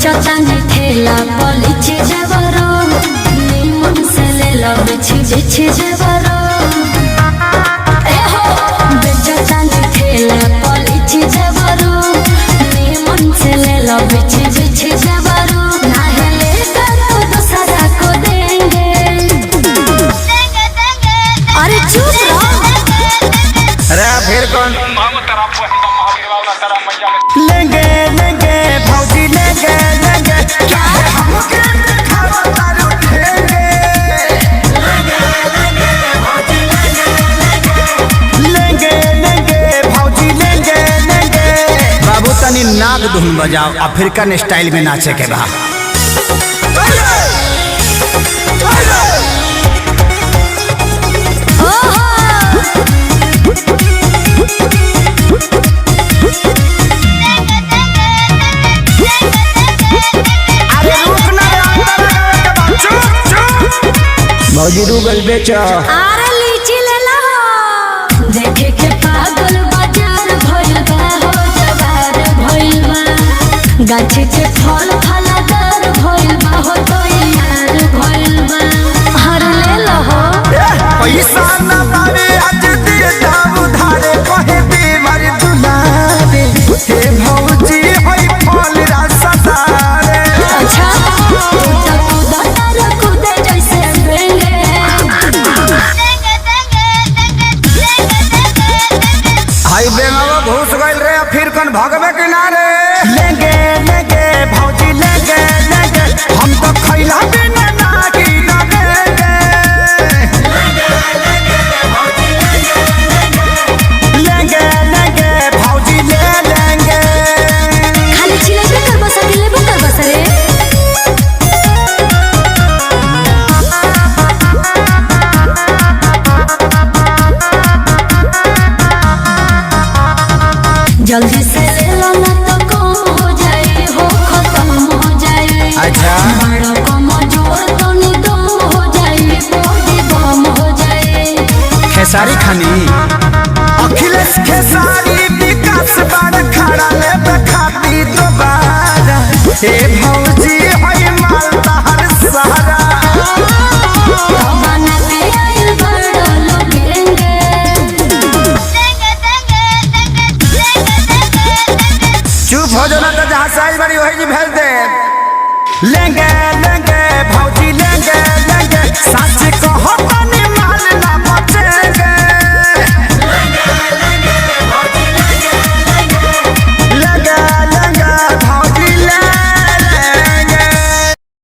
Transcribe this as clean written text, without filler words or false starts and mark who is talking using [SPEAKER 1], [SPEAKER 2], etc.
[SPEAKER 1] बेचतानी ठेला पलिचे जबरो निमन से ले लो बिछे जबरो ए हो बेचतानी ठेला पलिचे जबरो निमन से ले लो बिछे जबरो ना हेले तो दूसरा को देंगे अरे चुप रहो
[SPEAKER 2] अरे फिर कौन
[SPEAKER 3] लेंगे लेंगे भौजी लेंगे लेंगे क्या है हमके दिखावा तारू लेंगे लेंगे लेंगे भौजी लेंगे लेंगे।
[SPEAKER 2] बाबू तनी नाग धुन बजाओ अफ्रीकन स्टाइल में नाचे के बा। भौजी रूबल बेचो
[SPEAKER 1] अरे लीची ले लो देखे के पागल बाजार भइल बा हो जवार भइल बा गाछ के फल फलादार भइल बा हो तो यार भइल बा हर ले लो हो
[SPEAKER 3] पैसा न पावे आज दे दाम उधारे कहे बीमारी दुलारे हे भौजी होई फल रसदारे।
[SPEAKER 1] अच्छा कूदे जैसे बेंगे
[SPEAKER 2] हाई बेंगावा घुस गइल रे फिर कौन भगवे किनारे।
[SPEAKER 3] लेंगे लेंगे भौजी लेंगे लेंगे हम तो खैला बिना नागी लगेंगे लेंगे लेंगे भौजी ले लेंगे।
[SPEAKER 1] खाली चिलेबे कर बस दिलेबे कर बस रे जल्दी से ले लो ना तो कम हो जाए हो खत्म हो जाए।
[SPEAKER 2] अच्छा
[SPEAKER 1] बड़ा कम जोर तो निदम हो जाए बॉडी बम हो जाए।
[SPEAKER 2] खेसारी खानी
[SPEAKER 3] अखिलेश खेसारी विकास बार खड़ा ले बखाती दोबारा हे भौजी होई मालदा हर सहारा।
[SPEAKER 1] बना के आइल बड़ा लोगेंगे
[SPEAKER 2] चुप हो जाना तो जहाँ साइज बड़ी वही भेज दे।
[SPEAKER 3] लेंगे